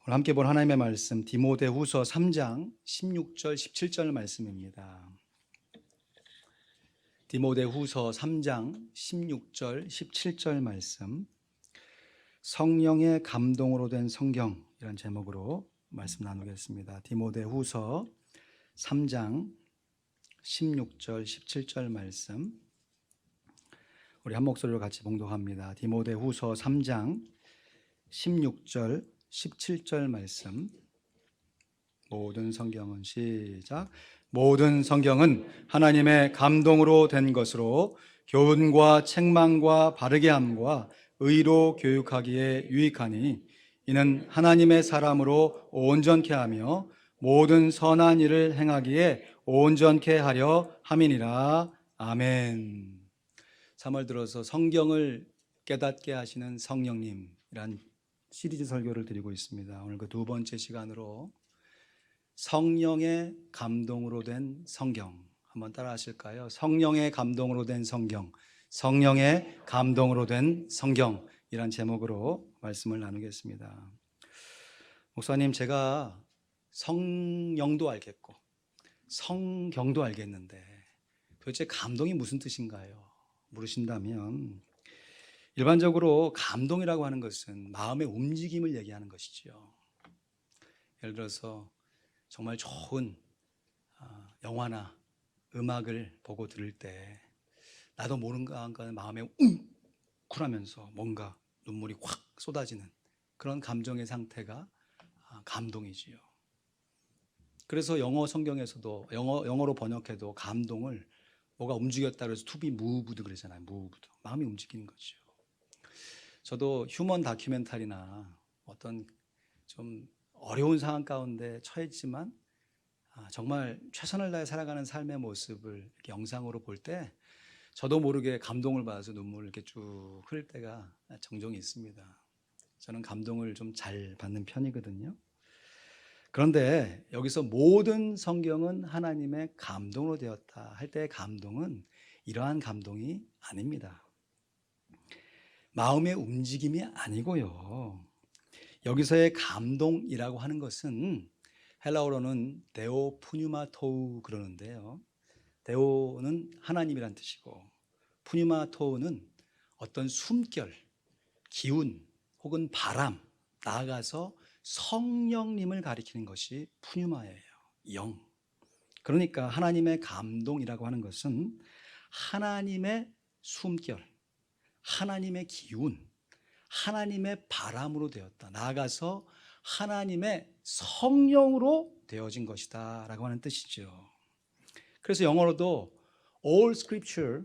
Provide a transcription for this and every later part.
오늘 함께 볼 하나님의 말씀 디모데후서 3장 16절 17절 말씀입니다. 디모데후서 3장 16절 17절 말씀, 성령의 감동으로 된 성경이라는 제목으로 말씀 나누겠습니다. 디모데후서 3장 16절 17절 말씀, 우리 한 목소리로 같이 봉독합니다. 디모데후서 3장 16절 17절 말씀, 모든 성경은 시작. 모든 성경은 하나님의 감동으로 된 것으로 교훈과 책망과 바르게 함과 의로 교육하기에 유익하니 이는 하나님의 사람으로 온전케 하며 모든 선한 일을 행하기에 온전케 하려 함이니라. 아멘. 3월 들어서 성경을 깨닫게 하시는 성령님이란 시리즈 설교를 드리고 있습니다. 오늘 그 두 번째 시간으로 성령의 감동으로 된 성경 한번 따라 하실까요? 성령의 감동으로 된 성경, 성령의 감동으로 된 성경이란 제목으로 말씀을 나누겠습니다. 목사님, 제가 성령도 알겠고 성경도 알겠는데 도대체 감동이 무슨 뜻인가요? 물으신다면, 일반적으로 감동이라고 하는 것은 마음의 움직임을 얘기하는 것이죠. 예를 들어서 정말 좋은 영화나 음악을 보고 들을 때 나도 모르는 마음에 웅크라면서 뭔가 눈물이 확 쏟아지는 그런 감정의 상태가 감동이지요. 그래서 영어 성경에서도 영어로 번역해도 감동을 뭐가 움직였다 그래서 to be moved 그러잖아요. moved. 마음이 움직이는 거죠. 저도 휴먼 다큐멘터리나 어떤 좀 어려운 상황 가운데 처했지만 정말 최선을 다해 살아가는 삶의 모습을 이렇게 영상으로 볼 때 저도 모르게 감동을 받아서 눈물을 이렇게 쭉 흘릴 때가 종종 있습니다. 저는 감동을 좀 잘 받는 편이거든요. 그런데 여기서 모든 성경은 하나님의 감동으로 되었다 할 때의 감동은 이러한 감동이 아닙니다. 마음의 움직임이 아니고요. 여기서의 감동이라고 하는 것은 헬라어로는 데오 푸뉴마토우 그러는데요. 데오는 하나님이란 뜻이고 푸뉴마토우는 어떤 숨결, 기운 혹은 바람, 나아가서 성령님을 가리키는 것이 푸뉴마예요. 영. 그러니까 하나님의 감동이라고 하는 것은 하나님의 숨결, 하나님의 기운, 하나님의 바람으로 되었다. 나아가서 하나님의 성령으로 되어진 것이다 라고 하는 뜻이죠. 그래서 영어로도 All scripture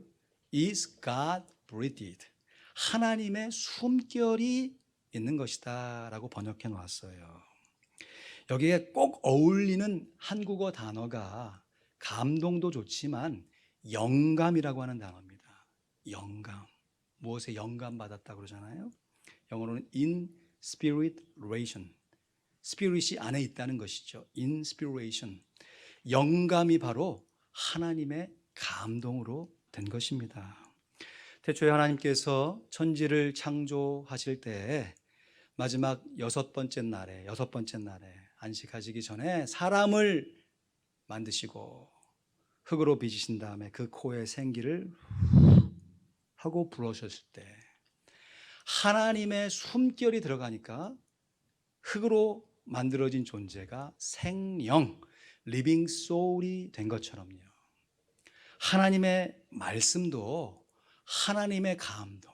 is God breathed. 하나님의 숨결이 있는 것이다 라고 번역해 놓았어요. 여기에 꼭 어울리는 한국어 단어가 감동도 좋지만 영감이라고 하는 단어입니다. 영감. 무엇에 영감받았다 그러잖아요. 영어로는 inspiration. 스피릿이 안에 있다는 것이죠. inspiration. 영감이 바로 하나님의 감동으로 된 것입니다. 태초에 하나님께서 천지를 창조하실 때 마지막 여섯 번째 날에 안식하시기 전에 사람을 만드시고 흙으로 빚으신 다음에 그 코에 생기를 하고 불어셨을 때 하나님의 숨결이 들어가니까 흙으로 만들어진 존재가 생영, 리빙 소울이 된 것처럼요. 하나님의 말씀도 하나님의 감동,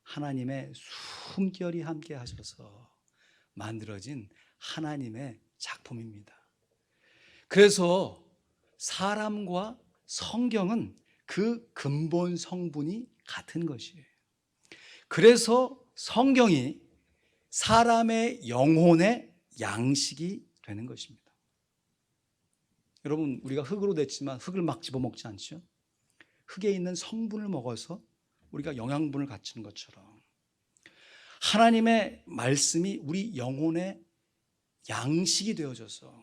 하나님의 숨결이 함께 하셔서 만들어진 하나님의 작품입니다. 그래서 사람과 성경은 그 근본 성분이 같은 것이에요. 그래서 성경이 사람의 영혼의 양식이 되는 것입니다. 여러분, 우리가 흙으로 됐지만 흙을 막 집어먹지 않죠? 흙에 있는 성분을 먹어서 우리가 영양분을 갖추는 것처럼 하나님의 말씀이 우리 영혼의 양식이 되어져서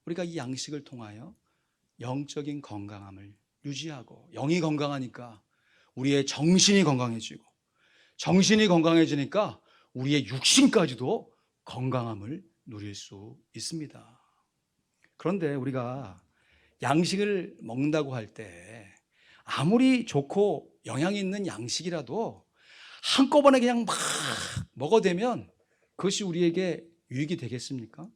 우리가 이 양식을 통하여 영적인 건강함을 유지하고, 영이 건강하니까 우리의 정신이 건강해지고, 정신이 건강해지니까 우리의 육신까지도 건강함을 누릴 수 있습니다. 그런데 우리가 양식을 먹는다고 할 때 아무리 좋고 영양 있는 양식이라도 한꺼번에 그냥 막 먹어대면 그것이 우리에게 유익이 되겠습니까?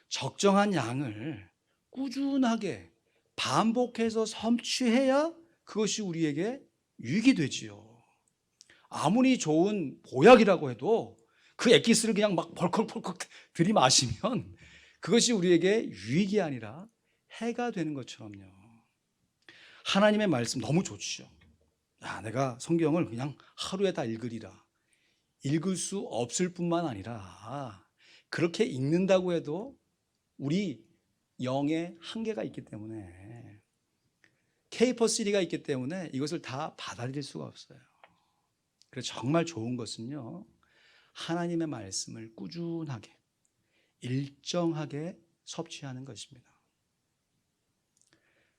적정한 양을 꾸준하게 반복해서 섭취해야 그것이 우리에게 유익이 되지요. 아무리 좋은 보약이라고 해도 그 액기스를 그냥 막 벌컥벌컥 들이마시면 그것이 우리에게 유익이 아니라 해가 되는 것처럼요. 하나님의 말씀 너무 좋죠. 야, 내가 성경을 그냥 하루에 다 읽으리라. 읽을 수 없을 뿐만 아니라 그렇게 읽는다고 해도 우리 영의 한계가 있기 때문에 케이퍼3가 있기 때문에 이것을 다 받아들일 수가 없어요. 그래서 정말 좋은 것은요, 하나님의 말씀을 꾸준하게 일정하게 섭취하는 것입니다.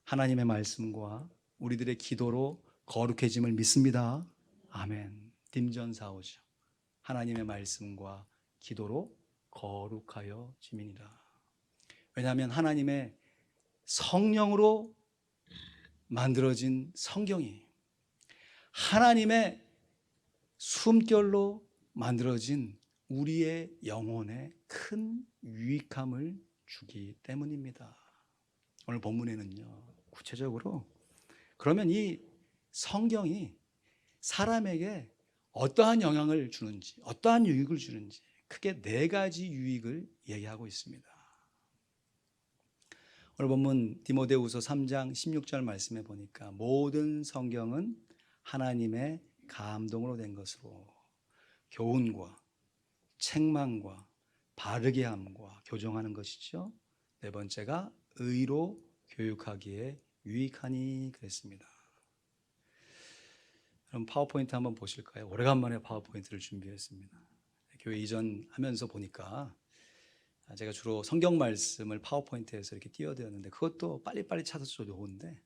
하나님의 말씀과 우리들의 기도로 거룩해짐을 믿습니다. 아멘. 딤전사오죠. 하나님의 말씀과 기도로 거룩하여 지민이라. 왜냐하면 하나님의 성령으로 만들어진 성경이 하나님의 숨결로 만들어진 우리의 영혼에 큰 유익함을 주기 때문입니다. 오늘 본문에는요, 구체적으로 그러면 이 성경이 사람에게 어떠한 영향을 주는지, 어떠한 유익을 주는지 크게 4가지 유익을 얘기하고 있습니다. 오늘 본문 디모데후서 3장 16절 말씀에 보니까 모든 성경은 하나님의 감동으로 된 것으로 교훈과 책망과 바르게 함과 교정하는 것이죠. 4번째가 의로 교육하기에 유익하니 그랬습니다. 그럼 파워포인트 한번 보실까요? 오래간만에 파워포인트를 준비했습니다. 교회 이전하면서 보니까 제가 주로 성경 말씀을 파워포인트에서 이렇게 띄워드렸는데 그것도 빨리빨리 찾아서 좋은데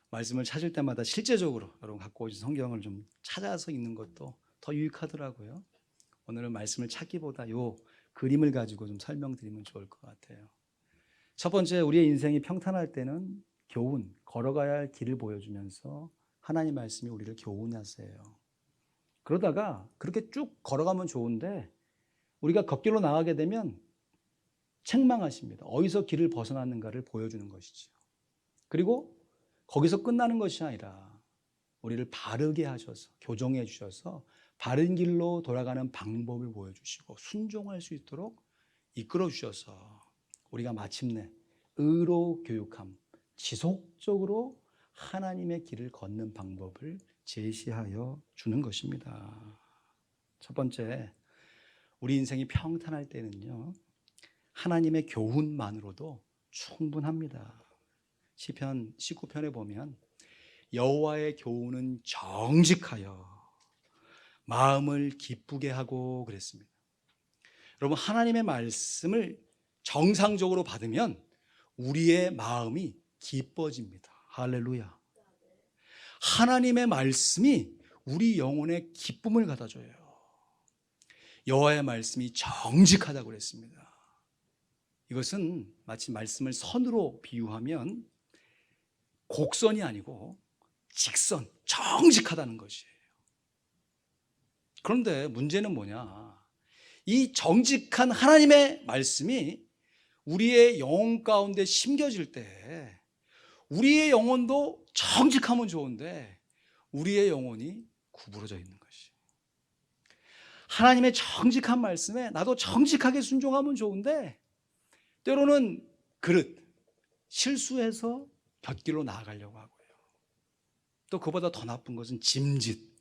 말씀을 찾을 때마다 실제적으로 여러분 갖고 오신 성경을 좀 찾아서 읽는 것도 더 유익하더라고요. 오늘은 말씀을 찾기보다 요 그림을 가지고 좀 설명드리면 좋을 것 같아요. 첫 번째, 우리의 인생이 평탄할 때는 교훈, 걸어가야 할 길을 보여주면서 하나님 말씀이 우리를 교훈하세요. 그러다가 그렇게 쭉 걸어가면 좋은데 우리가 겉길로 나가게 되면 책망하십니다. 어디서 길을 벗어났는가를 보여주는 것이죠. 그리고 거기서 끝나는 것이 아니라 우리를 바르게 하셔서 교정해 주셔서 바른 길로 돌아가는 방법을 보여주시고 순종할 수 있도록 이끌어 주셔서 우리가 마침내 의로 교육함, 지속적으로 하나님의 길을 걷는 방법을 제시하여 주는 것입니다. 첫 번째, 우리 인생이 평탄할 때는요, 하나님의 교훈만으로도 충분합니다. 시편 19편에 보면 여호와의 교훈은 정직하여 마음을 기쁘게 하고 그랬습니다. 여러분, 하나님의 말씀을 정상적으로 받으면 우리의 마음이 기뻐집니다. 할렐루야. 하나님의 말씀이 우리 영혼에 기쁨을 가져줘요. 여호와의 말씀이 정직하다고 그랬습니다. 이것은 마치 말씀을 선으로 비유하면 곡선이 아니고 직선, 정직하다는 것이에요. 그런데 문제는 뭐냐? 이 정직한 하나님의 말씀이 우리의 영혼 가운데 심겨질 때 우리의 영혼도 정직하면 좋은데 우리의 영혼이 구부러져 있는 것이. 하나님의 정직한 말씀에 나도 정직하게 순종하면 좋은데 때로는 실수해서 곁길로 나아가려고 하고요. 또 그보다 더 나쁜 것은 짐짓,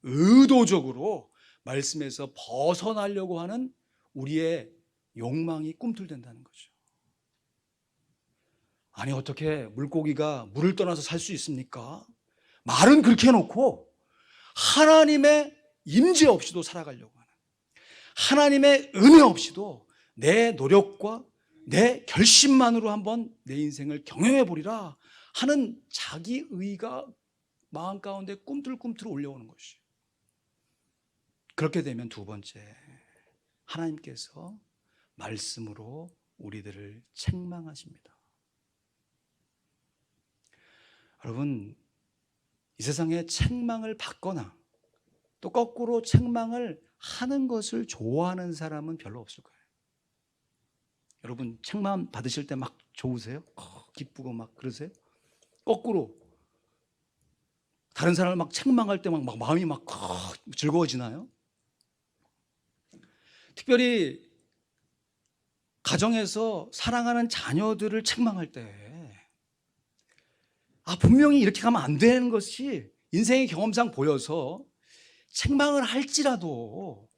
의도적으로 말씀에서 벗어나려고 하는 우리의 욕망이 꿈틀댄다는 거죠. 아니, 어떻게 물고기가 물을 떠나서 살 수 있습니까? 말은 그렇게 해놓고 하나님의 임재 없이도 살아가려고 하는, 하나님의 은혜 없이도 내 노력과 내 결심만으로 한번 내 인생을 경영해 보리라 하는 자기 의가 마음 가운데 꿈틀꿈틀 올려오는 것이에요. 그렇게 되면 두 번째, 하나님께서 말씀으로 우리들을 책망하십니다. 여러분, 이 세상에 책망을 받거나 또 거꾸로 책망을 하는 것을 좋아하는 사람은 별로 없을 거예요. 여러분, 책망 받으실 때 막 좋으세요? 기쁘고 막 그러세요? 거꾸로 다른 사람을 막 책망할 때 막 마음이 막 즐거워지나요? 특별히 가정에서 사랑하는 자녀들을 책망할 때 분명히 이렇게 가면 안 되는 것이 인생의 경험상 보여서 책망을 할지라도,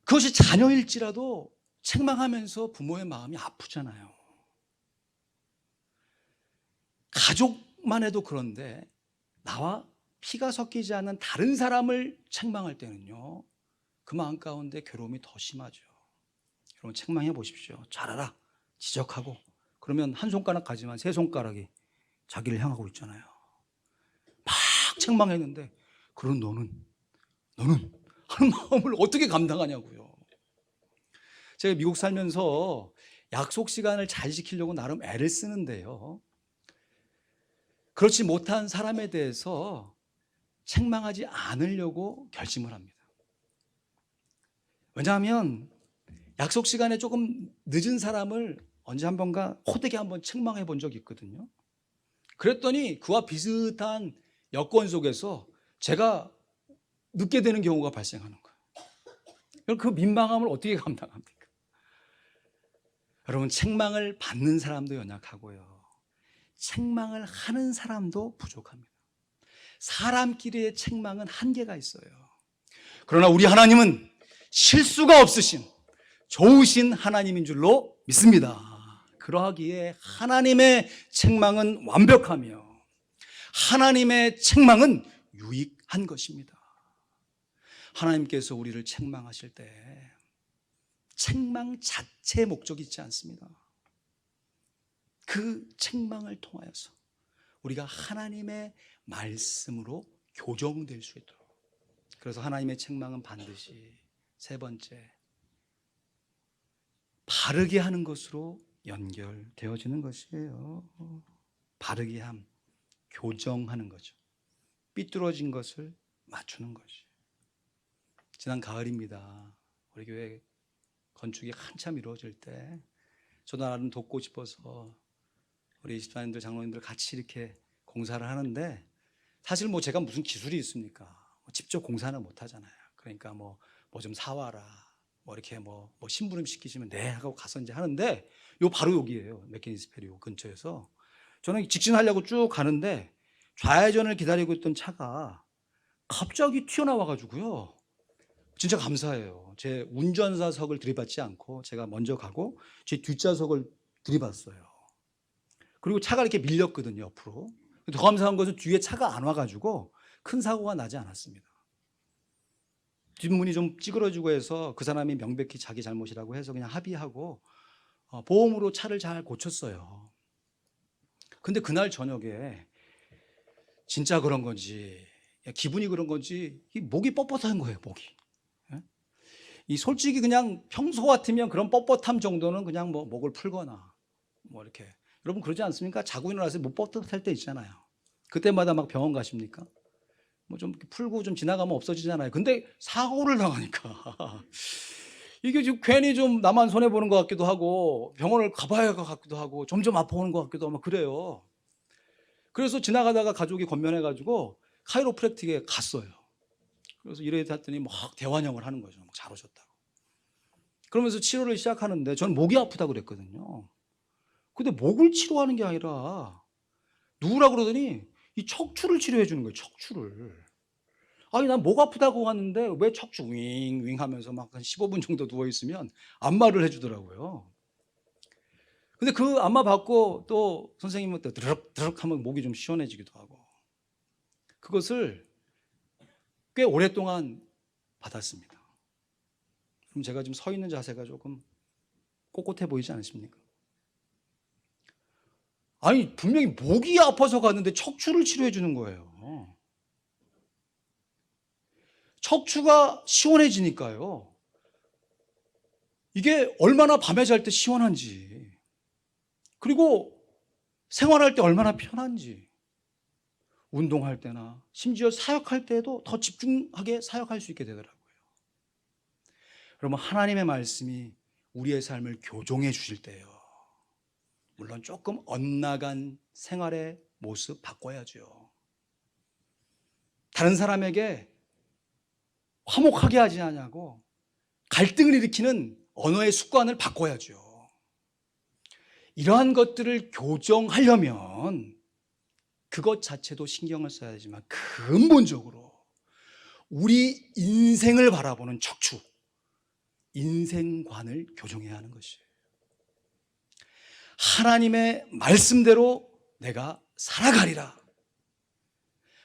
그것이 자녀일지라도 책망하면서 부모의 마음이 아프잖아요. 가족만 해도 그런데 나와 피가 섞이지 않는 다른 사람을 책망할 때는요, 그 마음 가운데 괴로움이 더 심하죠. 여러분, 책망해 보십시오. 잘하라, 지적하고. 그러면 한 손가락 가지만 세 손가락이 자기를 향하고 있잖아요. 막 책망했는데 그런 너는 하는 마음을 어떻게 감당하냐고요. 제가 미국 살면서 약속 시간을 잘 지키려고 나름 애를 쓰는데요, 그렇지 못한 사람에 대해서 책망하지 않으려고 결심을 합니다. 왜냐하면 약속 시간에 조금 늦은 사람을 언제 한번가 호되게 한번 책망해 본 적이 있거든요. 그랬더니 그와 비슷한 여건 속에서 제가 늦게 되는 경우가 발생하는 거예요. 그 민망함을 어떻게 감당합니까? 여러분, 책망을 받는 사람도 연약하고요, 책망을 하는 사람도 부족합니다. 사람끼리의 책망은 한계가 있어요. 그러나 우리 하나님은 실수가 없으신 좋으신 하나님인 줄로 믿습니다. 그러하기에 하나님의 책망은 완벽하며 하나님의 책망은 유익한 것입니다. 하나님께서 우리를 책망하실 때 책망 자체의 목적이 있지 않습니다. 그 책망을 통하여서 우리가 하나님의 말씀으로 교정될 수 있도록, 그래서 하나님의 책망은 반드시 세 번째, 바르게 하는 것으로 연결되어지는 것이에요. 바르게 함, 교정하는 거죠. 삐뚤어진 것을 맞추는 것이. 지난 가을입니다. 우리 교회 건축이 한참 이루어질 때 저도 나름 돕고 싶어서 우리 집사님들, 장로님들 같이 이렇게 공사를 하는데, 사실 제가 무슨 기술이 있습니까? 직접 공사는 못 하잖아요. 그러니까 뭐 좀 사와라, 이렇게 심부름 시키시면 네 하고 가서 이제 하는데, 바로 여기에요. 맥케니스페리 근처에서 저는 직진하려고 쭉 가는데 좌회전을 기다리고 있던 차가 갑자기 튀어나와가지고요, 진짜 감사해요. 제 운전사석을 들이받지 않고 제가 먼저 가고 제 뒷좌석을 들이받았어요. 그리고 차가 이렇게 밀렸거든요, 옆으로. 더 감사한 것은 뒤에 차가 안 와가지고 큰 사고가 나지 않았습니다. 뒷문이 좀 찌그러지고 해서 그 사람이 명백히 자기 잘못이라고 해서 그냥 합의하고 보험으로 차를 잘 고쳤어요. 근데 그날 저녁에 진짜 그런 건지 기분이 그런 건지 목이 뻣뻣한 거예요, 목이. 솔직히 그냥 평소 같으면 그런 뻣뻣함 정도는 그냥 목을 풀거나 이렇게, 여러분 그러지 않습니까? 자고 일어나서 목 뻣뻣할 때 있잖아요. 그때마다 막 병원 가십니까? 좀 풀고 좀 지나가면 없어지잖아요. 근데 사고를 당하니까 이게 지금 괜히 좀 나만 손해보는 것 같기도 하고 병원을 가봐야 할 것 같기도 하고 점점 아파오는 것 같기도 하고 그래요. 그래서 지나가다가 가족이 건면해가지고 카이로프랙틱에 갔어요. 그래서 이래 했더니 막 대환영을 하는 거죠. 막 잘 오셨다고. 그러면서 치료를 시작하는데 저는 목이 아프다고 그랬거든요. 근데 목을 치료하는 게 아니라 누구라 그러더니 이 척추를 치료해 주는 거예요, 척추를. 아니, 난 목 아프다고 하는데 왜 척추 윙윙 하면서 막 한 15분 정도 누워있으면 안마를 해주더라고요. 근데 그 안마 받고 또 선생님은 또 드럭드럭 하면 목이 좀 시원해지기도 하고, 그것을 꽤 오랫동안 받았습니다. 그럼 제가 지금 서 있는 자세가 조금 꼿꼿해 보이지 않으십니까? 아니, 분명히 목이 아파서 갔는데 척추를 치료해 주는 거예요. 척추가 시원해지니까요, 이게 얼마나 밤에 잘 때 시원한지, 그리고 생활할 때 얼마나 편한지, 운동할 때나 심지어 사역할 때도 더 집중하게 사역할 수 있게 되더라고요. 여러분, 하나님의 말씀이 우리의 삶을 교종해 주실 때요, 물론 조금 엇나간 생활의 모습 바꿔야죠. 다른 사람에게 화목하게 하지 않냐고 갈등을 일으키는 언어의 습관을 바꿔야죠. 이러한 것들을 교정하려면 그것 자체도 신경을 써야 되지만 근본적으로 우리 인생을 바라보는 척추, 인생관을 교정해야 하는 것이에요. 하나님의 말씀대로 내가 살아가리라.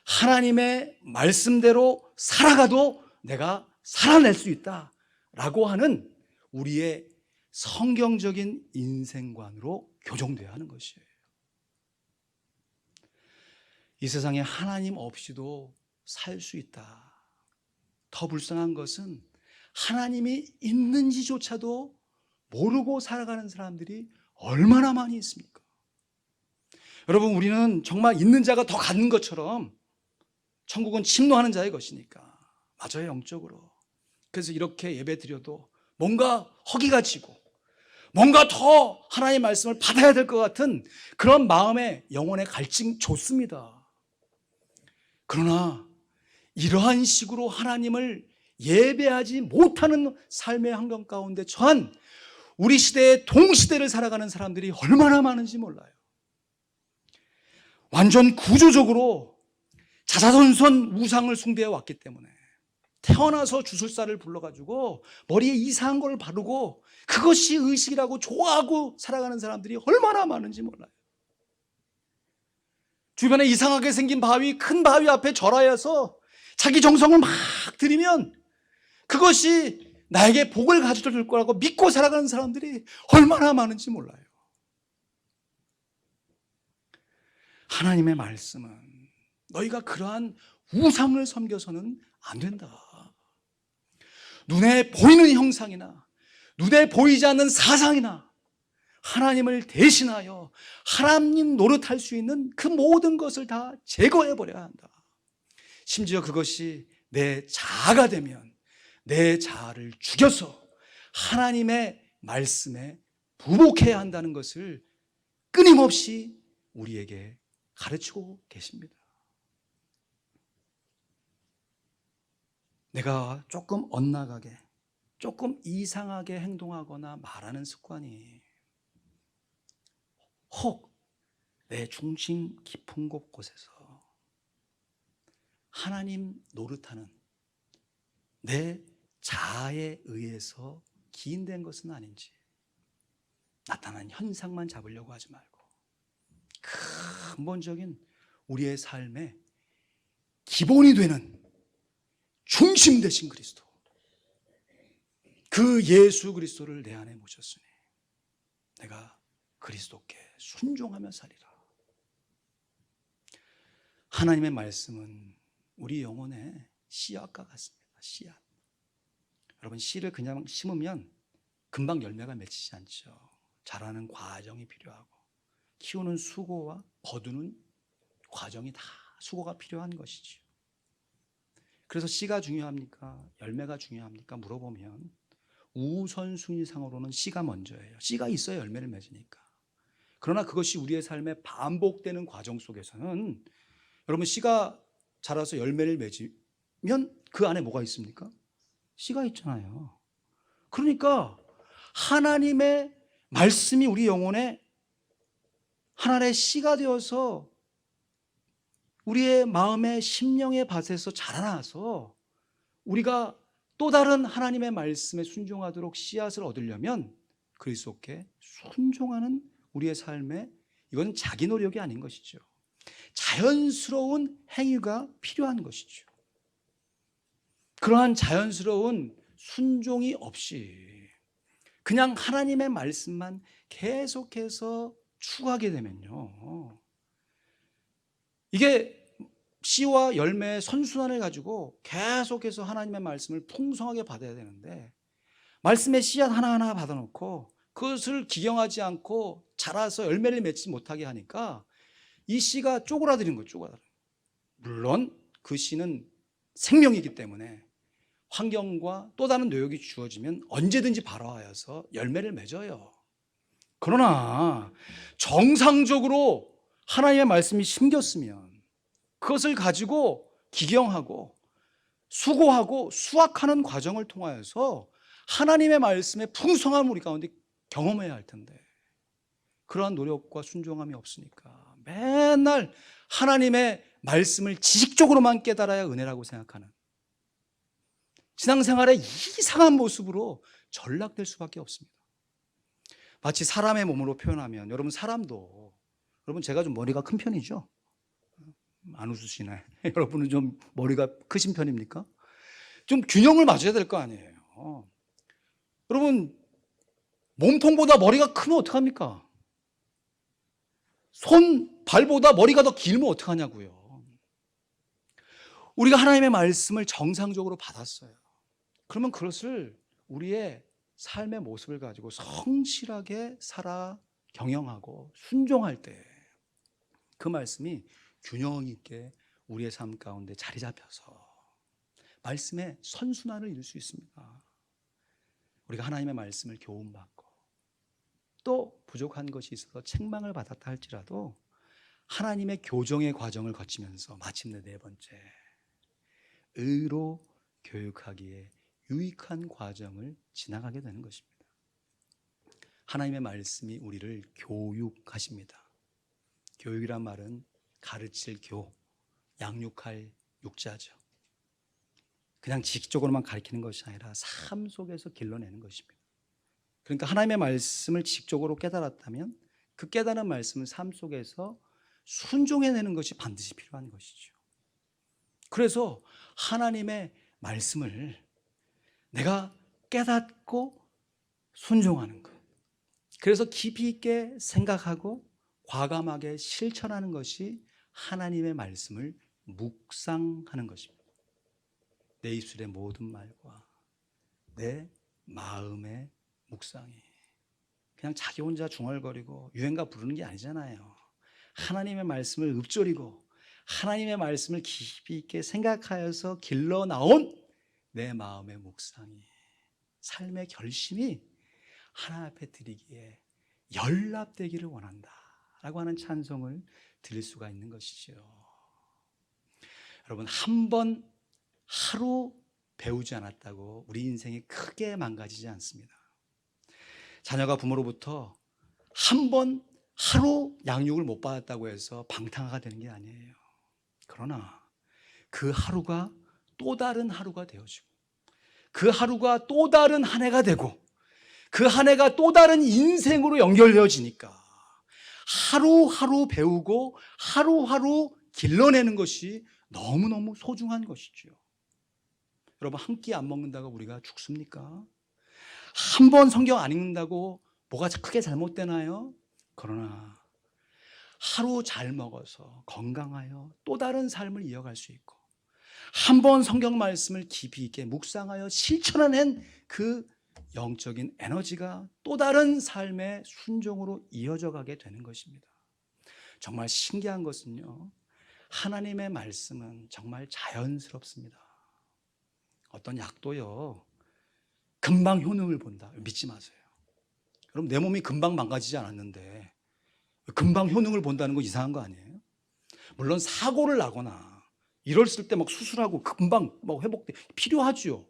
하나님의 말씀대로 살아가도 내가 살아낼 수 있다라고 하는 우리의 성경적인 인생관으로 교정되어야 하는 것이에요. 이 세상에 하나님 없이도 살 수 있다. 더 불쌍한 것은 하나님이 있는지조차도 모르고 살아가는 사람들이 얼마나 많이 있습니까? 여러분, 우리는 정말 있는 자가 더 갖는 것처럼 천국은 침노하는 자의 것이니까 맞아요, 영적으로. 그래서 이렇게 예배 드려도 뭔가 허기가 지고 뭔가 더 하나님의 말씀을 받아야 될 것 같은 그런 마음에 영혼의 갈증 좋습니다. 그러나 이러한 식으로 하나님을 예배하지 못하는 삶의 환경 가운데 처한 우리 시대의 동시대를 살아가는 사람들이 얼마나 많은지 몰라요. 완전 구조적으로 자자손손 우상을 숭배해 왔기 때문에 태어나서 주술사를 불러가지고 머리에 이상한 걸 바르고 그것이 의식이라고 좋아하고 살아가는 사람들이 얼마나 많은지 몰라요. 주변에 이상하게 생긴 바위, 큰 바위 앞에 절하여서 자기 정성을 막 들이면 그것이 나에게 복을 가져다 줄 거라고 믿고 살아가는 사람들이 얼마나 많은지 몰라요. 하나님의 말씀은 너희가 그러한 우상을 섬겨서는 안 된다. 눈에 보이는 형상이나 눈에 보이지 않는 사상이나 하나님을 대신하여 하나님 노릇할 수 있는 그 모든 것을 다 제거해 버려야 한다. 심지어 그것이 내 자아가 되면 내 자아를 죽여서 하나님의 말씀에 부복해야 한다는 것을 끊임없이 우리에게 가르치고 계십니다. 내가 조금 엇나가게, 조금 이상하게 행동하거나 말하는 습관이 혹 내 중심 깊은 곳에서 하나님 노릇하는 내 자아에 의해서 기인된 것은 아닌지 나타난 현상만 잡으려고 하지 말고 근본적인 우리의 삶의 기본이 되는 중심 되신 그리스도, 그 예수 그리스도를 내 안에 모셨으니 내가 그리스도께 순종하며 살리라. 하나님의 말씀은 우리 영혼의 씨앗과 같습니다. 씨앗. 여러분, 씨를 그냥 심으면 금방 열매가 맺히지 않죠. 자라는 과정이 필요하고 키우는 수고와 거두는 과정이 다 수고가 필요한 것이죠. 그래서 씨가 중요합니까? 열매가 중요합니까? 물어보면 우선순위상으로는 씨가 먼저예요. 씨가 있어야 열매를 맺으니까. 그러나 그것이 우리의 삶에 반복되는 과정 속에서는 여러분, 씨가 자라서 열매를 맺으면 그 안에 뭐가 있습니까? 씨가 있잖아요. 그러니까 하나님의 말씀이 우리 영혼에 하나의 씨가 되어서 우리의 마음의 심령의 밭에서 자라나서 우리가 또 다른 하나님의 말씀에 순종하도록 씨앗을 얻으려면 그리스도께 순종하는 우리의 삶에, 이건 자기 노력이 아닌 것이죠. 자연스러운 행위가 필요한 것이죠. 그러한 자연스러운 순종이 없이 그냥 하나님의 말씀만 계속해서 추구하게 되면요, 이게 씨와 열매의 선순환을 가지고 계속해서 하나님의 말씀을 풍성하게 받아야 되는데 말씀의 씨앗 하나하나 받아놓고 그것을 기경하지 않고 자라서 열매를 맺지 못하게 하니까 이 씨가 쪼그라드는 거예요. 쪼그라드는. 물론 그 씨는 생명이기 때문에 환경과 또 다른 노역이 주어지면 언제든지 발화하여서 열매를 맺어요. 그러나 정상적으로 하나님의 말씀이 심겼으면 그것을 가지고 기경하고 수고하고 수확하는 과정을 통하여서 하나님의 말씀의 풍성함을 우리 가운데 경험해야 할 텐데 그러한 노력과 순종함이 없으니까 맨날 하나님의 말씀을 지식적으로만 깨달아야 은혜라고 생각하는 신앙생활의 이상한 모습으로 전락될 수밖에 없습니다. 마치 사람의 몸으로 표현하면 여러분 사람도 여러분 제가 좀 머리가 큰 편이죠? 안 웃으시네. 여러분은 좀 머리가 크신 편입니까? 좀 균형을 맞춰야 될 거 아니에요. 여러분 몸통보다 머리가 크면 어떡합니까? 손, 발보다 머리가 더 길면 어떡하냐고요. 우리가 하나님의 말씀을 정상적으로 받았어요. 그러면 그것을 우리의 삶의 모습을 가지고 성실하게 살아 경영하고 순종할 때 그 말씀이 균형 있게 우리의 삶 가운데 자리 잡혀서 말씀의 선순환을 이룰 수 있습니다. 우리가 하나님의 말씀을 교훈받고 또 부족한 것이 있어서 책망을 받았다 할지라도 하나님의 교정의 과정을 거치면서 마침내 네 번째, 의로 교육하기에 유익한 과정을 지나가게 되는 것입니다. 하나님의 말씀이 우리를 교육하십니다. 교육이란 말은 가르칠 양육할 육자죠. 그냥 지식적으로만 가르치는 것이 아니라 삶 속에서 길러내는 것입니다. 그러니까 하나님의 말씀을 지식적으로 깨달았다면 그 깨달은 말씀을 삶 속에서 순종해내는 것이 반드시 필요한 것이죠. 그래서 하나님의 말씀을 내가 깨닫고 순종하는 것, 그래서 깊이 있게 생각하고 과감하게 실천하는 것이 하나님의 말씀을 묵상하는 것입니다. 내 입술의 모든 말과 내 마음의 묵상이 그냥 자기 혼자 중얼거리고 유행가 부르는 게 아니잖아요. 하나님의 말씀을 읊조리고 하나님의 말씀을 깊이 있게 생각하여서 길러 나온 내 마음의 묵상이, 삶의 결심이 하나님 앞에 드리기에 연락되기를 원한다 라고 하는 찬송을 드릴 수가 있는 것이죠. 여러분, 한 번 하루 배우지 않았다고 우리 인생이 크게 망가지지 않습니다. 자녀가 부모로부터 한 번 하루 양육을 못 받았다고 해서 방탕화가 되는 게 아니에요. 그러나 그 하루가 또 다른 하루가 되어지고 그 하루가 또 다른 한 해가 되고 그 한 해가 또 다른 인생으로 연결되어지니까 하루하루 배우고 하루하루 길러내는 것이 너무너무 소중한 것이죠. 여러분, 한 끼 안 먹는다고 우리가 죽습니까? 한 번 성경 안 읽는다고 뭐가 크게 잘못되나요? 그러나 하루 잘 먹어서 건강하여 또 다른 삶을 이어갈 수 있고 한 번 성경 말씀을 깊이 있게 묵상하여 실천하는 그 영적인 에너지가 또 다른 삶의 순종으로 이어져 가게 되는 것입니다. 정말 신기한 것은요, 하나님의 말씀은 정말 자연스럽습니다. 어떤 약도요 금방 효능을 본다, 믿지 마세요. 여러분, 내 몸이 금방 망가지지 않았는데 금방 효능을 본다는 거 이상한 거 아니에요? 물론 사고를 나거나 이랬을 때 막 수술하고 금방 막 회복돼 필요하죠.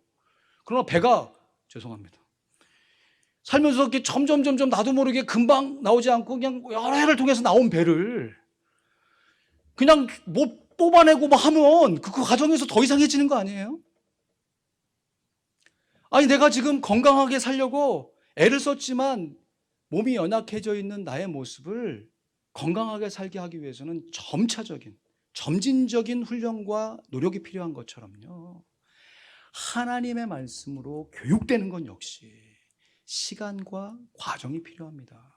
그러나 배가, 죄송합니다, 살면서 이렇게 점점 나도 모르게 금방 나오지 않고 그냥 여러 해를 통해서 나온 배를 그냥 못 뽑아내고 막 하면 그 과정에서 더 이상해지는 거 아니에요? 아니, 내가 지금 건강하게 살려고 애를 썼지만 몸이 연약해져 있는 나의 모습을 건강하게 살게 하기 위해서는 점진적인 훈련과 노력이 필요한 것처럼요, 하나님의 말씀으로 교육되는 건 역시 시간과 과정이 필요합니다.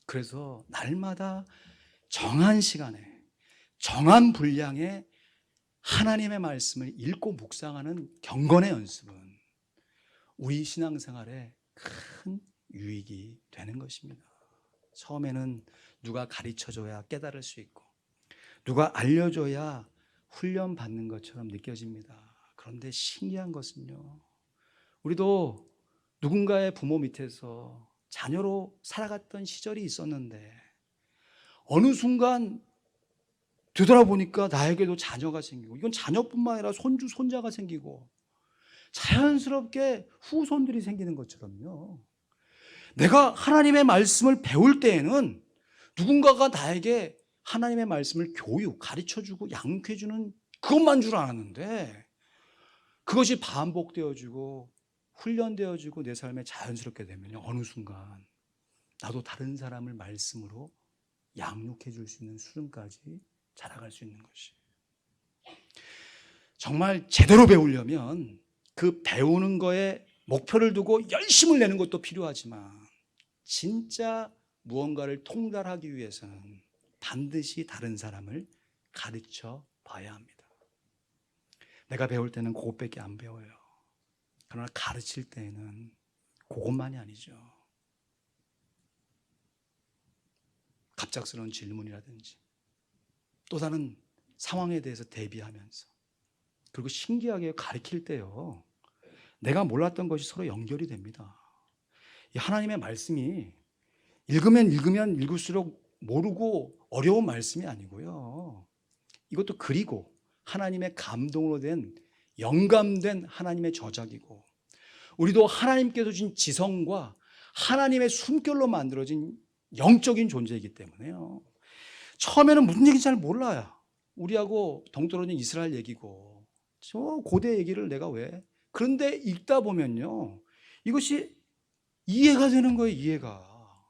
그래서 날마다 정한 시간에 정한 분량의 하나님의 말씀을 읽고 묵상하는 경건의 연습은 우리 신앙생활에 큰 유익이 되는 것입니다. 처음에는 누가 가르쳐줘야 깨달을 수 있고 누가 알려줘야 훈련받는 것처럼 느껴집니다. 그런데 신기한 것은요, 우리도 누군가의 부모 밑에서 자녀로 살아갔던 시절이 있었는데 어느 순간 되돌아보니까 나에게도 자녀가 생기고, 이건 자녀뿐만 아니라 손주, 손자가 생기고 자연스럽게 후손들이 생기는 것처럼요, 내가 하나님의 말씀을 배울 때에는 누군가가 나에게 하나님의 말씀을 교육, 가르쳐주고 양육해주는 그것만 줄 알았는데 그것이 반복되어지고 훈련되어지고 내 삶에 자연스럽게 되면 어느 순간 나도 다른 사람을 말씀으로 양육해 줄 수 있는 수준까지 자라갈 수 있는 것이, 정말 제대로 배우려면 그 배우는 거에 목표를 두고 열심을 내는 것도 필요하지만 진짜 무언가를 통달하기 위해서는 반드시 다른 사람을 가르쳐 봐야 합니다. 내가 배울 때는 그것밖에 안 배워요. 그러나 가르칠 때에는 그것만이 아니죠. 갑작스러운 질문이라든지 또 다른 상황에 대해서 대비하면서, 그리고 신기하게 가르칠 때요, 내가 몰랐던 것이 서로 연결이 됩니다. 이 하나님의 말씀이 읽으면 읽을수록 모르고 어려운 말씀이 아니고요, 이것도 그리고 하나님의 감동으로 된, 영감된 하나님의 저작이고, 우리도 하나님께서 주신 지성과 하나님의 숨결로 만들어진 영적인 존재이기 때문에요, 처음에는 무슨 얘기인지 잘 몰라요. 우리하고 동떨어진 이스라엘 얘기고 저 고대 얘기를 내가 왜, 그런데 읽다 보면요, 이것이 이해가 되는 거예요. 이해가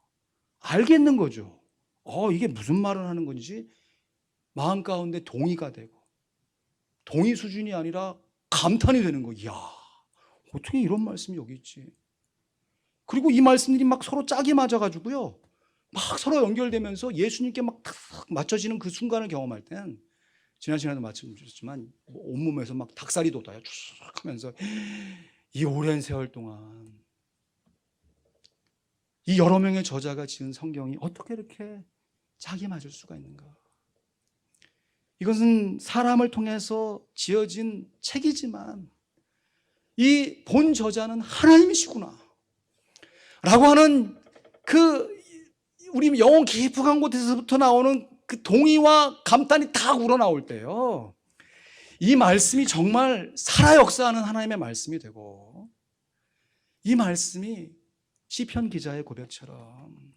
알겠는 거죠. 이게 무슨 말을 하는 건지 마음 가운데 동의가 되고, 동의 수준이 아니라 감탄이 되는 거예요. 이야, 어떻게 이런 말씀이 여기 있지. 그리고 이 말씀들이 막 서로 짝이 맞아가지고요, 막 서로 연결되면서 예수님께 막 탁 맞춰지는 그 순간을 경험할 땐, 지난 시간에도 말씀드렸지만 온몸에서 막 닭살이 돋아요. 쭉 하면서 이 오랜 세월 동안 이 여러 명의 저자가 지은 성경이 어떻게 이렇게 짝이 맞을 수가 있는가. 이것은 사람을 통해서 지어진 책이지만 이 본 저자는 하나님이시구나 라고 하는 그 우리 영혼 깊은 곳에서부터 나오는 그 동의와 감탄이 다 우러나올 때요, 이 말씀이 정말 살아 역사하는 하나님의 말씀이 되고, 이 말씀이 시편 기자의 고백처럼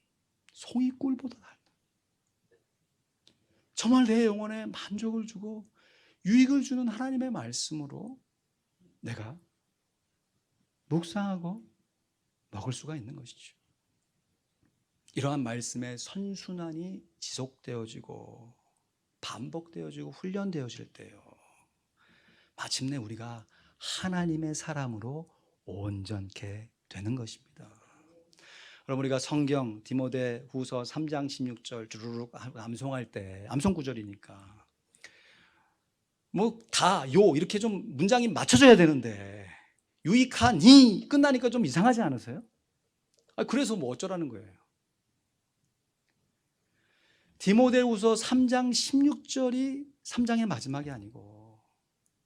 송이 꿀보다 달다, 정말 내 영혼에 만족을 주고 유익을 주는 하나님의 말씀으로 내가 묵상하고 먹을 수가 있는 것이죠. 이러한 말씀의 선순환이 지속되어지고 반복되어지고 훈련되어질 때요, 마침내 우리가 하나님의 사람으로 온전케 되는 것입니다. 여러분, 우리가 성경 디모데후서 3장 16절 주르륵 암송할 때, 암송 구절이니까 뭐 다 요 이렇게 좀 문장이 맞춰져야 되는데 유익하니 끝나니까 좀 이상하지 않으세요? 그래서 뭐 어쩌라는 거예요. 디모데후서 3장 16절이 3장의 마지막이 아니고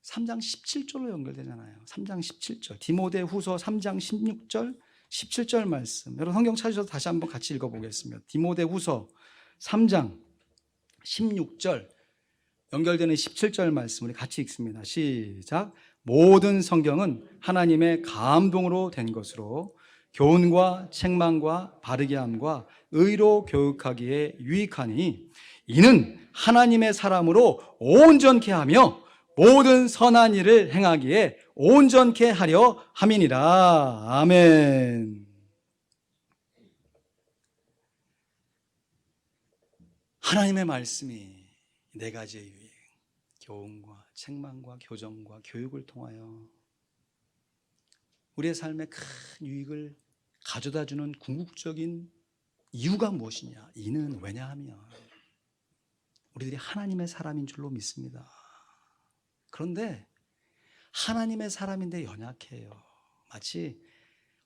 3장 17절로 연결되잖아요. 3장 17절, 디모데후서 3장 16절 17절 말씀, 여러분 성경 찾으셔서 다시 한번 같이 읽어보겠습니다. 디모데후서 3장 16절 연결되는 17절 말씀 우리 같이 읽습니다. 시작. 모든 성경은 하나님의 감동으로 된 것으로 교훈과 책망과 바르게 함과 의로 교육하기에 유익하니 이는 하나님의 사람으로 온전케 하며 모든 선한 일을 행하기에 온전케 하려 함이니라. 아멘. 하나님의 말씀이 네 가지의 유익, 교훈과 책망과 교정과 교육을 통하여 우리의 삶에 큰 유익을 가져다주는 궁극적인 이유가 무엇이냐? 이는 왜냐하면 우리들이 하나님의 사람인 줄로 믿습니다. 그런데 하나님의 사람인데 연약해요. 마치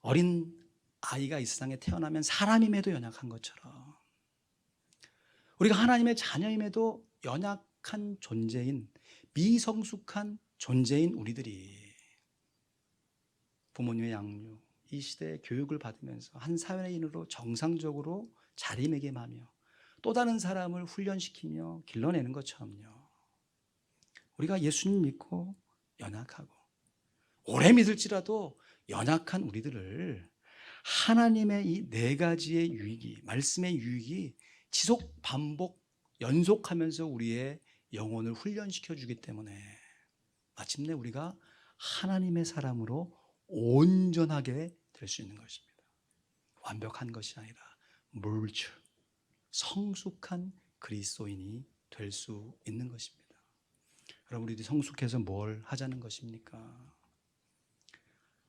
어린 아이가 이 세상에 태어나면 사람임에도 연약한 것처럼 우리가 하나님의 자녀임에도 연약한 존재인, 미성숙한 존재인 우리들이 부모님의 양육, 이 시대의 교육을 받으면서 한 사회인으로 정상적으로 자리매김하며 또 다른 사람을 훈련시키며 길러내는 것처럼요, 우리가 예수님 믿고 연약하고 오래 믿을지라도 연약한 우리들을 하나님의 이 네 가지의 유익이, 말씀의 유익이 지속 반복 연속하면서 우리의 영혼을 훈련시켜 주기 때문에 마침내 우리가 하나님의 사람으로 온전하게 될 수 있는 것입니다. 완벽한 것이 아니라 mature, 성숙한 그리스도인이 될 수 있는 것입니다. 여러분, 우리들이 성숙해서 뭘 하자는 것입니까?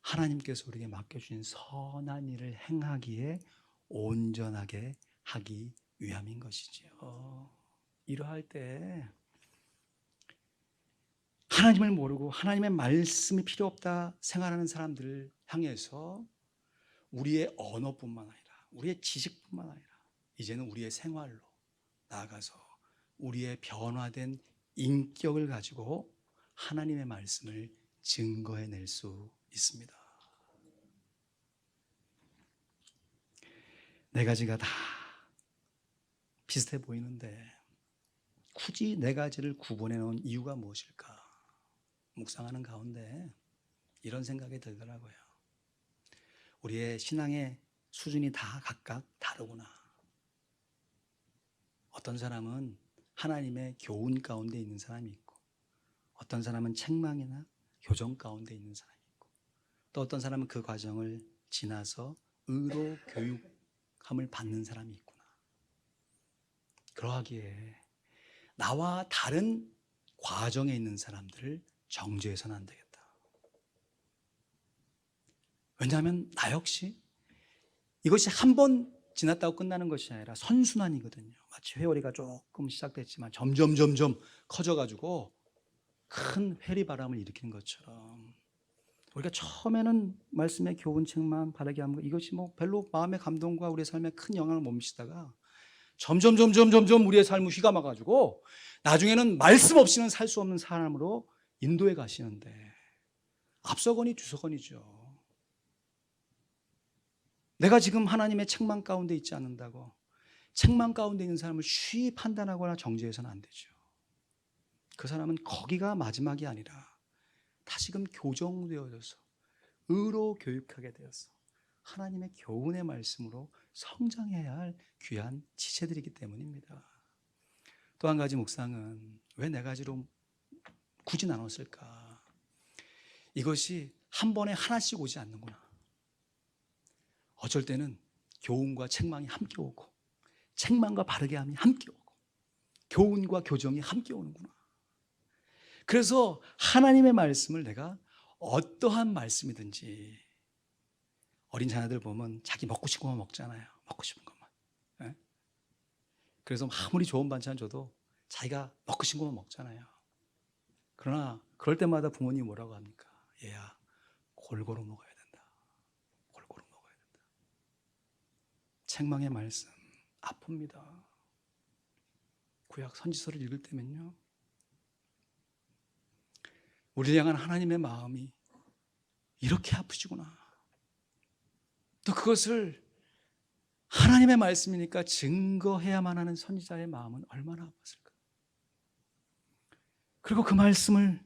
하나님께서 우리에게 맡겨주신 선한 일을 행하기에 온전하게 하기 위함인 것이지요. 이러할 때 하나님을 모르고 하나님의 말씀이 필요 없다 생각하는 사람들을 향해서 우리의 언어뿐만 아니라 우리의 지식뿐만 아니라 이제는 우리의 생활로 나아가서 우리의 변화된 인격을 가지고 하나님의 말씀을 증거해낼 수 있습니다. 네 가지가 다 비슷해 보이는데 굳이 네 가지를 구분해 놓은 이유가 무엇일까? 묵상하는 가운데 이런 생각이 들더라고요. 우리의 신앙의 수준이 다 각각 다르구나. 어떤 사람은 하나님의 교훈 가운데 있는 사람이 있고, 어떤 사람은 책망이나 교정 가운데 있는 사람이 있고, 또 어떤 사람은 그 과정을 지나서 의로 교육함을 받는 사람이 있구나. 그러하기에 나와 다른 과정에 있는 사람들을 정죄해서는 안 되겠다. 왜냐하면 나 역시 이것이 한 번 지났다고 끝나는 것이 아니라 선순환이거든요. 마치 회오리가 조금 시작됐지만 점점 커져가지고 큰 회리바람을 일으키는 것처럼 우리가 처음에는 말씀의 교훈 책만 바르게 하면 이것이 뭐 별로 마음의 감동과 우리의 삶에 큰 영향을 못 미치다가 점점 우리의 삶을 휘감아가지고 나중에는 말씀 없이는 살 수 없는 사람으로 인도해 가시는데 앞서거니 뒤서거니죠. 내가 지금 하나님의 책망 가운데 있지 않는다고 책망 가운데 있는 사람을 쉬이 판단하거나 정죄해서는 안 되죠. 그 사람은 거기가 마지막이 아니라 다시금 교정되어져서 의로 교육하게 되어서 하나님의 교훈의 말씀으로 성장해야 할 귀한 지체들이기 때문입니다. 또 한 가지 묵상은 왜 네 가지로 굳이 나눴을까? 이것이 한 번에 하나씩 오지 않는구나. 어쩔 때는 교훈과 책망이 함께 오고 책망과 바르게 함이 함께 오고 교훈과 교정이 함께 오는구나. 그래서 하나님의 말씀을 내가 어떠한 말씀이든지, 어린 자녀들 보면 자기 먹고 싶은 것만 먹잖아요. 먹고 싶은 것만. 네? 그래서 아무리 좋은 반찬 줘도 자기가 먹고 싶은 것만 먹잖아요. 그러나 그럴 때마다 부모님이 뭐라고 합니까? 얘야, 골고루 먹어야 된다. 골고루 먹어야 된다. 책망의 말씀 아픕니다. 구약 선지서를 읽을 때면요, 우리를 향한 하나님의 마음이 이렇게 아프시구나. 또 그것을 하나님의 말씀이니까 증거해야만 하는 선지자의 마음은 얼마나 아팠을까. 그리고 그 말씀을,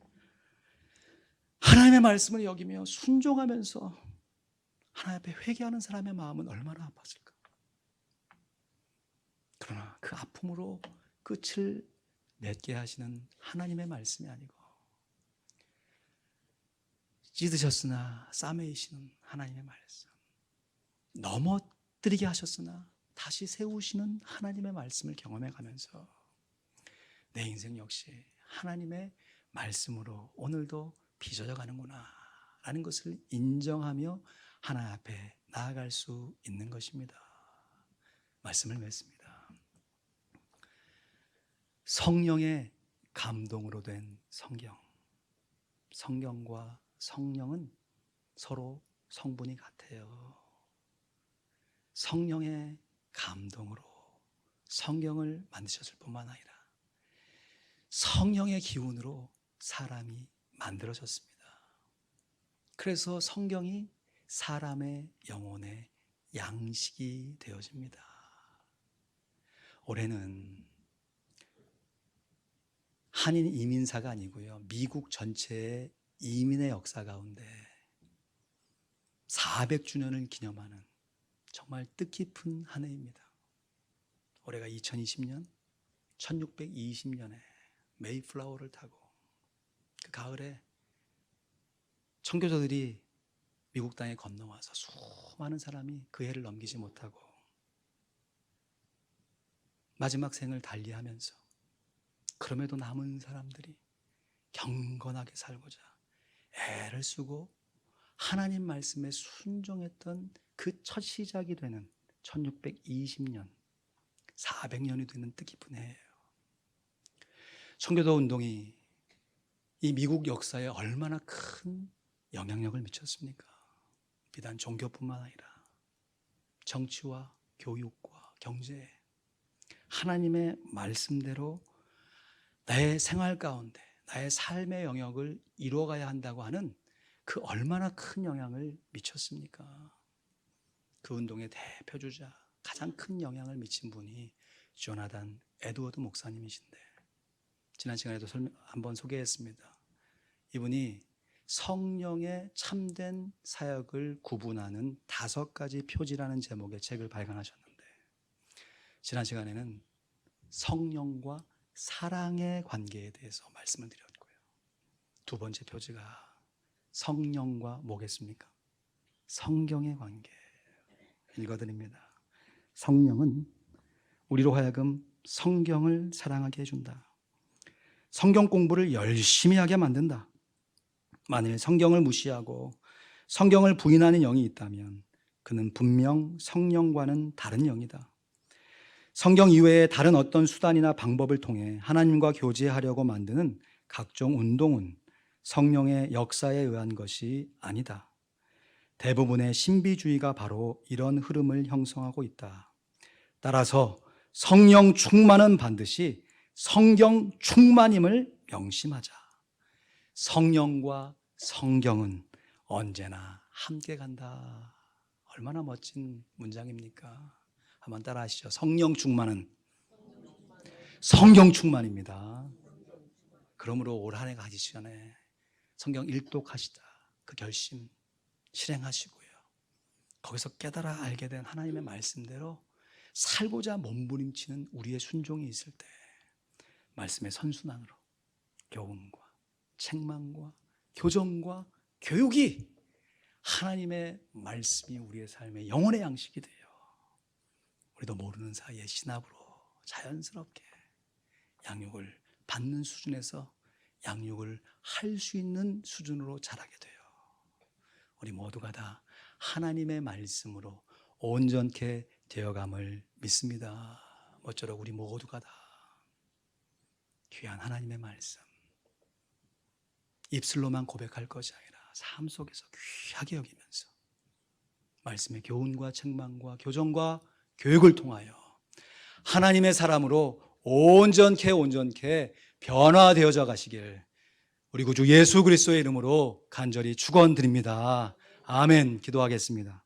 하나님의 말씀을 여기며 순종하면서 하나님 앞에 회개하는 사람의 마음은 얼마나 아팠을까. 그러나 그 아픔으로 끝을 맺게 하시는 하나님의 말씀이 아니고 찢으셨으나 싸매이시는 하나님의 말씀, 넘어뜨리게 하셨으나 다시 세우시는 하나님의 말씀을 경험해가면서 내 인생 역시 하나님의 말씀으로 오늘도 빚어져 가는구나 라는 것을 인정하며 하나님 앞에 나아갈 수 있는 것입니다. 말씀을 맺습니다. 성령의 감동으로 된 성경, 성경과 성령은 서로 성분이 같아요. 성령의 감동으로 성경을 만드셨을 뿐만 아니라 성령의 기운으로 사람이 만들어졌습니다. 그래서 성경이 사람의 영혼의 양식이 되어집니다. 올해는 한인 이민사가 아니고요, 미국 전체의 이민의 역사 가운데 400주년을 기념하는 정말 뜻깊은 한 해입니다. 올해가 2020년, 1620년에 메이플라워를 타고 그 가을에 청교도들이 미국 땅에 건너와서 수많은 사람이 그 해를 넘기지 못하고 마지막 생을 달리하면서 그럼에도 남은 사람들이 경건하게 살고자 애를 쓰고 하나님 말씀에 순종했던 그 첫 시작이 되는 1620년, 400년이 되는 뜻깊은 해예요. 청교도 운동이 이 미국 역사에 얼마나 큰 영향력을 미쳤습니까? 비단 종교뿐만 아니라 정치와 교육과 경제, 하나님의 말씀대로 나의 생활 가운데 나의 삶의 영역을 이루어가야 한다고 하는 그 얼마나 큰 영향을 미쳤습니까? 그 운동의 대표주자, 가장 큰 영향을 미친 분이 조나단 에드워드 목사님이신데, 지난 시간에도 한번 소개했습니다. 이분이 성령의 참된 사역을 구분하는 5가지 표지라는 제목의 책을 발간하셨는데, 지난 시간에는 성령과 사랑의 관계에 대해서 말씀을 드렸고요. 두 번째 표지가 성령과 뭐겠습니까? 성경의 관계. 읽어드립니다. 성령은 우리로 하여금 성경을 사랑하게 해준다. 성경 공부를 열심히 하게 만든다. 만일 성경을 무시하고 성경을 부인하는 영이 있다면 그는 분명 성령과는 다른 영이다. 성경 이외에 다른 어떤 수단이나 방법을 통해 하나님과 교제하려고 만드는 각종 운동은 성령의 역사에 의한 것이 아니다. 대부분의 신비주의가 바로 이런 흐름을 형성하고 있다. 따라서 성령 충만은 반드시 성경 충만임을 명심하자. 성령과 성경은 언제나 함께 간다. 얼마나 멋진 문장입니까? 한번 따라 하시죠. 성령 충만은 성경 충만입니다. 그러므로 올 한 해 가시기 전에 성경 일독하시다. 그 결심 실행하시고요. 거기서 깨달아 알게 된 하나님의 말씀대로 살고자 몸부림치는 우리의 순종이 있을 때 말씀의 선순환으로 교훈과 책망과 교정과 교육이 하나님의 말씀이 우리의 삶의 영혼의 양식이 돼요. 우리도 모르는 사이에 신압으로 자연스럽게 양육을 받는 수준에서 양육을 할 수 있는 수준으로 자라게 돼요. 우리 모두가 다 하나님의 말씀으로 온전케 되어감을 믿습니다. 모쪼록 우리 모두가 다 귀한 하나님의 말씀, 입술로만 고백할 것이 아니라 삶 속에서 귀하게 여기면서 말씀의 교훈과 책망과 교정과 교육을 통하여 하나님의 사람으로 온전케 변화되어져 가시길 우리 구주 예수 그리스도의 이름으로 간절히 축원드립니다. 아멘. 기도하겠습니다.